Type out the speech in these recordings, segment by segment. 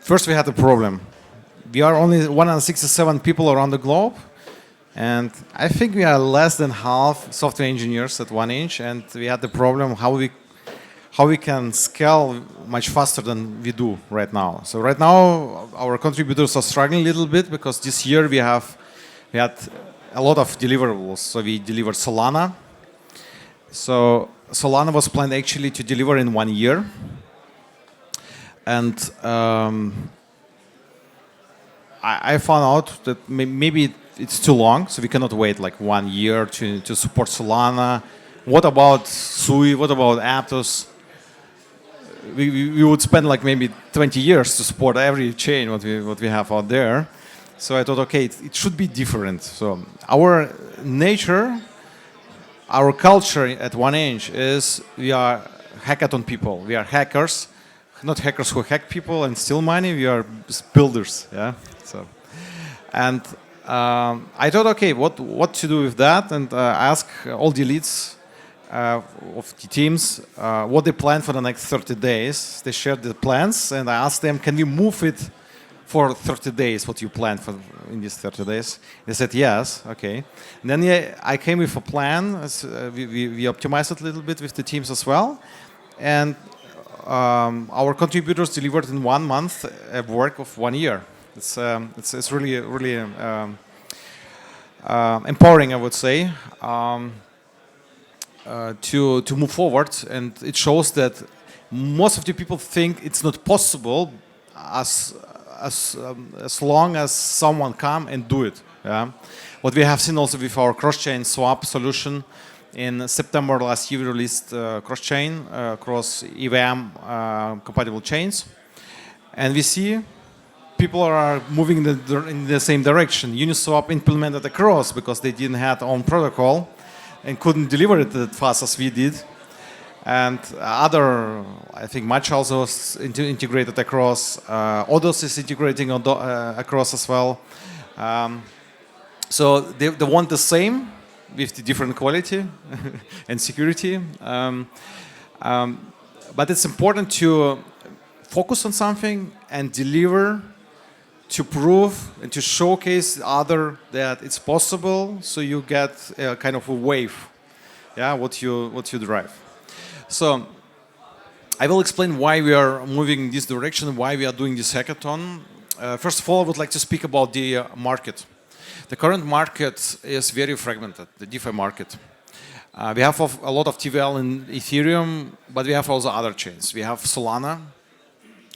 first we had a problem. We are only 167 people around the globe, and I think we are less than half software engineers at 1inch, and we had the problem how we can scale much faster than we do right now. So right now our contributors are struggling a little bit because this year we had a lot of deliverables. So we delivered Solana. So Solana was planned actually to deliver in 1 year, and I found out that maybe it's too long, so we cannot wait like 1 year to support Solana. What about Sui? What about Aptos? We would spend like maybe 20 years to support every chain what we have out there. So I thought, okay, it should be different. So our nature, our culture at 1inch is we are hackathon people. We are hackers, not hackers who hack people and steal money. We are builders. Yeah. So, and I thought, okay, what to do with that, and ask all the leads of the teams what they plan for the next 30 days. They shared the plans, and I asked them, can we move it for 30 days, what you planned for in these 30 days? They said yes, okay. And then I came with a plan. We optimized it a little bit with the teams as well. And our contributors delivered in 1 month a work of 1 year. It's really empowering, I would say, to move forward, and it shows that most of the people think it's not possible as long as someone come and do it. Yeah? What we have seen also with our cross-chain swap solution, in September last year we released cross-chain across EVM compatible chains, and we see people are moving in the same direction. Uniswap implemented across because they didn't have their own protocol and couldn't deliver it as fast as we did. And I think Match also is integrated across. Odos is integrating across as well. So they want the same with the different quality and security. But it's important to focus on something and deliver, to prove and to showcase other that it's possible, so you get a kind of a wave, yeah, what you drive. So I will explain why we are moving in this direction, why we are doing this hackathon. First of all, I would like to speak about the market. The current market is very fragmented, the DeFi market. We have a lot of TVL in Ethereum, but we have also other chains. We have Solana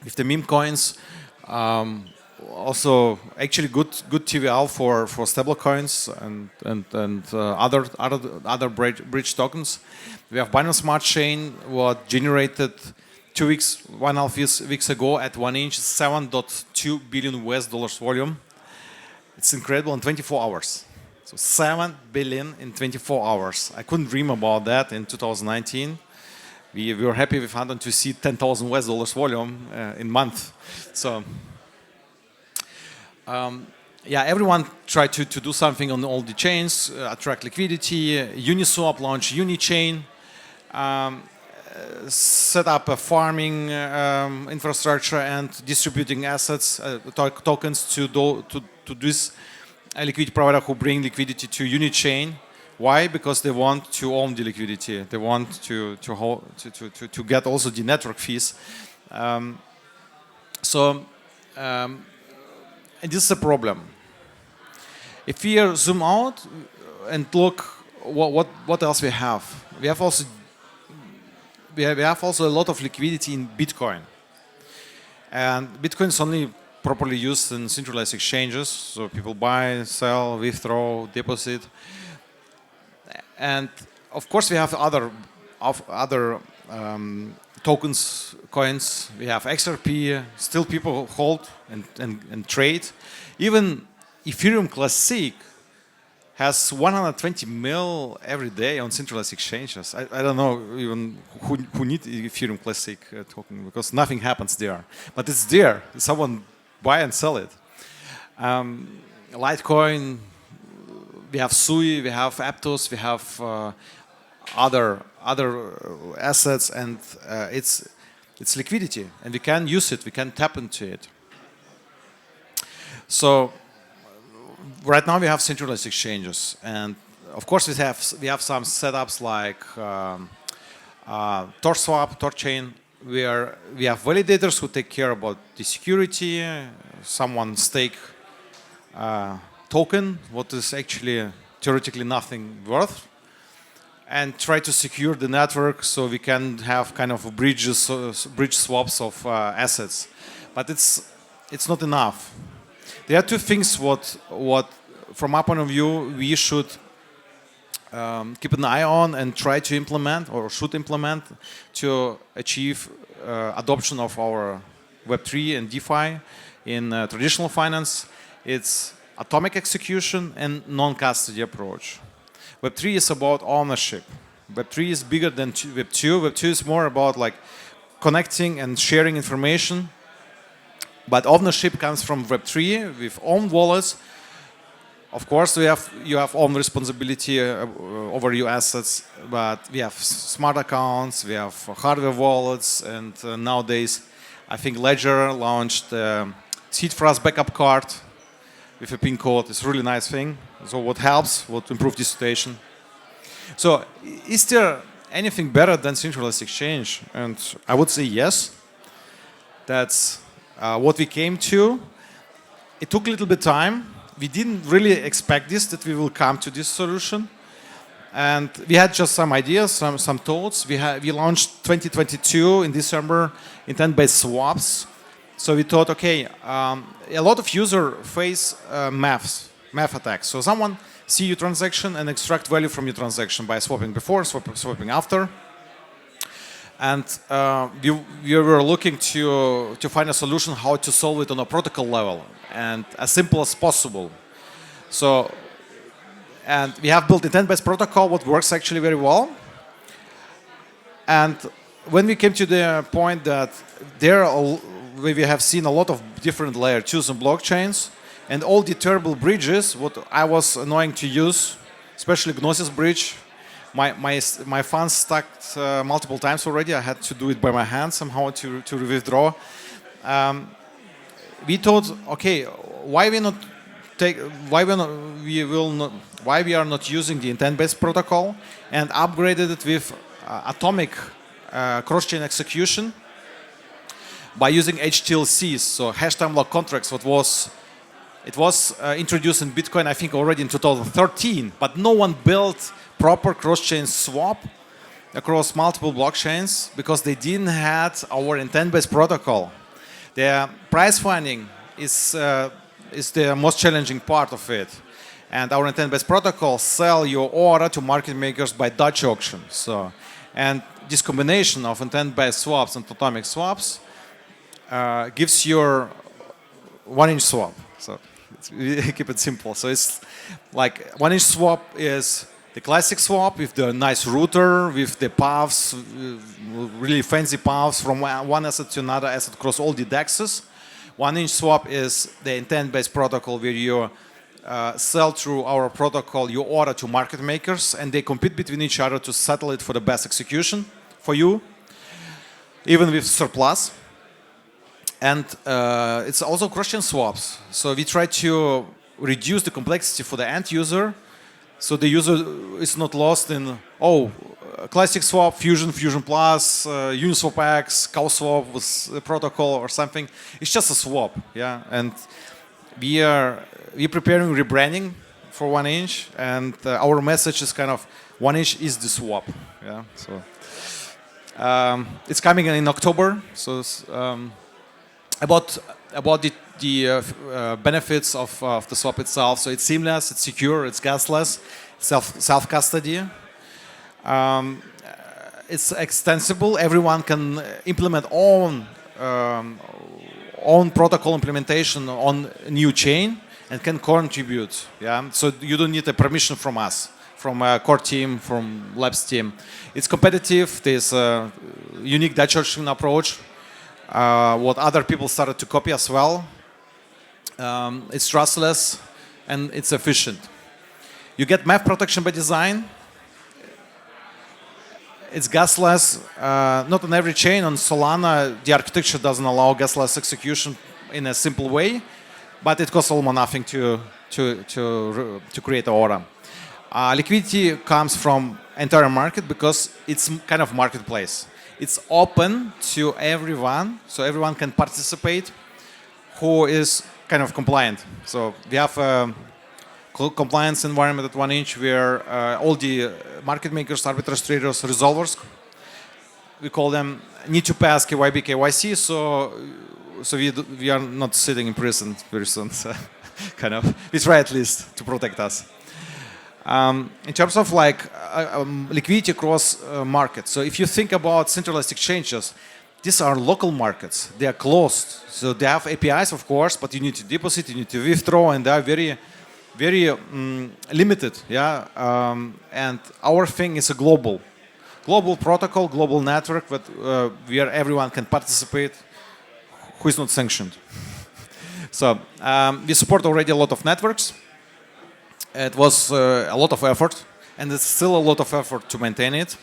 with the meme coins. Also, actually good TVL for stable coins and other bridge tokens. We have Binance Smart Chain, what generated 1.5 weeks ago at 1inch $7.2 billion US volume. It's incredible in 24 hours. So 7 billion in 24 hours. I couldn't dream about that in 2019. We were happy with Hunter to see 10,000 US volume in month. So. Yeah, everyone tried to do something on all the chains, attract liquidity. Uniswap launched Unichain, set up a farming infrastructure and distributing assets, tokens to this liquidity provider who bring liquidity to Unichain. Why? Because they want to own the liquidity. They want to get also the network fees. And this is a problem. If we zoom out and look, what else we have? We have also a lot of liquidity in Bitcoin, and Bitcoin is only properly used in centralized exchanges. So people buy, sell, withdraw, deposit, and of course we have other tokens, coins. We have XRP, still people hold and trade. Even Ethereum Classic has 120 mil every day on centralized exchanges. I don't know even who needs Ethereum Classic token, because nothing happens there. But it's there. Someone buy and sell it. Litecoin, we have Sui, we have Aptos, we have other assets, and it's liquidity, and we can use it, we can tap into it. So right now we have centralized exchanges, and of course we have some setups like TorSwap, TorChain, where we have validators who take care about the security. Someone stake token, what is actually theoretically nothing worth, and try to secure the network so we can have kind of bridge swaps of assets. But it's not enough. There are two things what from our point of view we should keep an eye on and try to implement or should implement to achieve adoption of our Web3 and DeFi in traditional finance. It's atomic execution and non-custody approach. Web3 is about ownership. Web3 is bigger than Web2. Web2 is more about like connecting and sharing information. But ownership comes from Web3 with own wallets. Of course, you have own responsibility over your assets, but we have smart accounts, we have hardware wallets, and nowadays, I think Ledger launched Seed Fast backup card with a PIN code. It's a really nice thing. So what helps, what improve the situation. So is there anything better than centralized exchange? And I would say yes. That's what we came to. It took a little bit time. We didn't really expect this, that we will come to this solution. And we had just some ideas, some thoughts. We launched 2022 in December, intent-based swaps. So we thought, okay, a lot of users face math attacks. So someone see your transaction and extract value from your transaction by swapping before, swapping after. And we were looking to find a solution how to solve it on a protocol level and as simple as possible. So, and we have built intent-based protocol, what works actually very well. And when we came to the point that we have seen a lot of different layer 2s and blockchains, and all the terrible bridges, what I was annoying to use, especially Gnosis bridge, my funds stuck multiple times already. I had to do it by my hand somehow to withdraw. We thought, okay, why we are not using the intent-based protocol and upgraded it with atomic cross-chain execution by using HTLCs, so hash-time lock contracts. It was introduced in Bitcoin, I think, already in 2013, but no one built proper cross-chain swap across multiple blockchains because they didn't have our intent-based protocol. The price finding is the most challenging part of it. And our intent-based protocol sell your order to market makers by Dutch auction. So, and this combination of intent-based swaps and atomic swaps gives your one-inch swap. So keep it simple. So it's like one-inch swap is the classic swap with the nice router, with the paths, really fancy paths from one asset to another asset across all the DEXs. One-inch swap is the intent-based protocol where you sell through our protocol your order to market makers, and they compete between each other to settle it for the best execution for you, even with surplus. And it's also cross-chain swaps. So we try to reduce the complexity for the end user, so the user is not lost in, classic swap, Fusion Plus, Uniswap X, CowSwap with a protocol or something. It's just a swap, yeah. And we're preparing rebranding for one-inch, and our message is kind of one-inch is the swap, yeah. So it's coming in October. So about the benefits of the swap itself. So it's seamless, it's secure, it's gasless, self-custody. It's extensible. Everyone can implement own protocol implementation on a new chain and can contribute. Yeah, so you don't need a permission from us, from a core team, from labs team. It's competitive. There's a unique Dutch auction approach. What other people started to copy as well. It's trustless and it's efficient. You get map protection by design. It's gasless. Not on every chain. On Solana, the architecture doesn't allow gasless execution in a simple way. but it costs almost nothing to create an order. Liquidity comes from entire market because it's kind of marketplace. It's open to everyone, so everyone can participate who is kind of compliant. So we have a compliance environment at 1inch where all the market makers, arbiters, traders, resolvers, we call them, need to pass KYB, KYC, so we are not sitting in prison very soon. So kind of, we try at least to protect us. In terms of like liquidity across markets, so if you think about centralized exchanges, these are local markets. They are closed, so they have APIs, of course, but you need to deposit, you need to withdraw, and they are very, very limited. Yeah, and our thing is a global protocol, global network, but where everyone can participate, who is not sanctioned. So we support already a lot of networks. It was a lot of effort, and it's still a lot of effort to maintain it.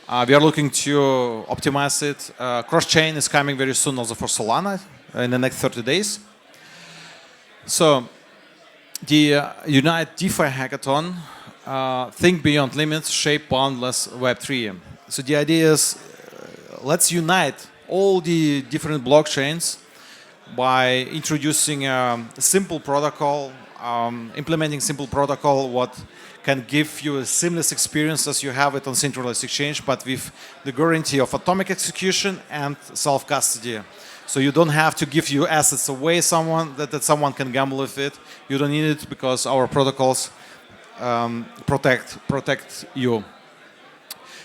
We are looking to optimize it. Cross-chain is coming very soon also for Solana in the next 30 days. So the Unite DeFi Hackathon, think beyond limits, shape boundless Web3. So the idea is let's unite all the different blockchains by introducing a simple protocol, implementing simple protocol what can give you a seamless experience as you have it on centralized exchange, but with the guarantee of atomic execution and self-custody. So you don't have to give your assets away that someone can gamble with it. You don't need it because our protocols protect you.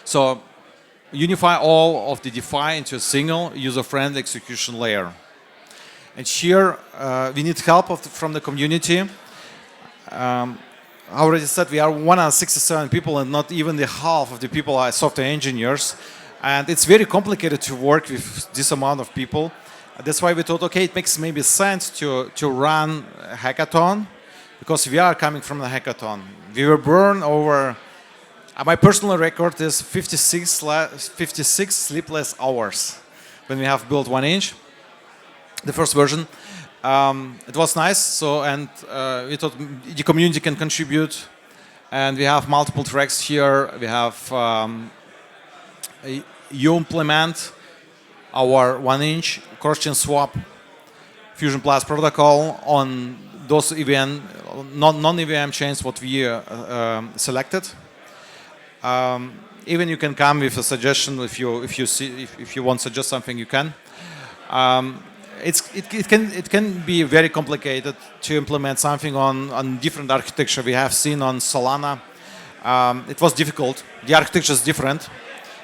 So unify all of the DeFi into a single user-friendly execution layer. And here we need help from the community. I already said we are 167 people, and not even the half of the people are software engineers. And it's very complicated to work with this amount of people. That's why we thought, okay, it makes maybe sense to run a hackathon, because we are coming from the hackathon. We were born over, my personal record is 56 sleepless hours when we have built 1inch, the first version. It was nice, so, and we thought the community can contribute, and we have multiple tracks here. We have you implement our 1inch cross-chain swap Fusion Plus protocol on those EVM, non-EVM chains what we selected. Even you can come with a suggestion if you want to suggest something, you can. It can be very complicated to implement something on different architecture. We have seen on Solana, it was difficult. The architecture is different.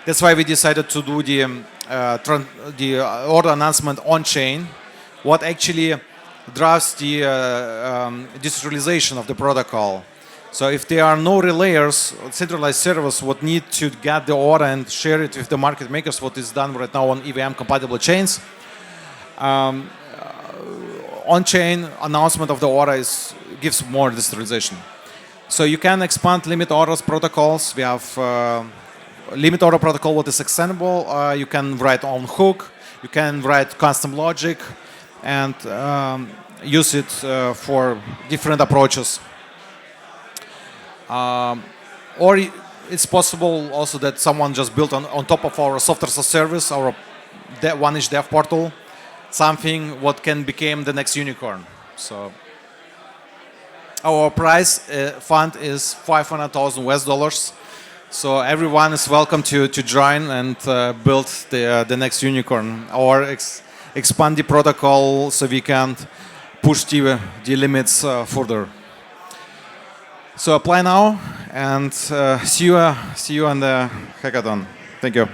That's why we decided to do the order announcement on chain, what actually drives the decentralization of the protocol. So if there are no relayers, centralized servers would need to get the order and share it with the market makers, what is done right now on EVM compatible chains. On-chain announcement of the order gives more decentralization. So you can expand limit orders protocols. We have limit order protocol what is extendable. You can write on hook. You can write custom logic and use it for different approaches. Or it's possible also that someone just built on top of our software as a service, our 1inch dev portal, something what can become the next unicorn. So our prize fund is $500,000. So everyone is welcome to join and build the next unicorn, or expand the protocol so we can push the limits further. So apply now, and see you on the hackathon. Thank you.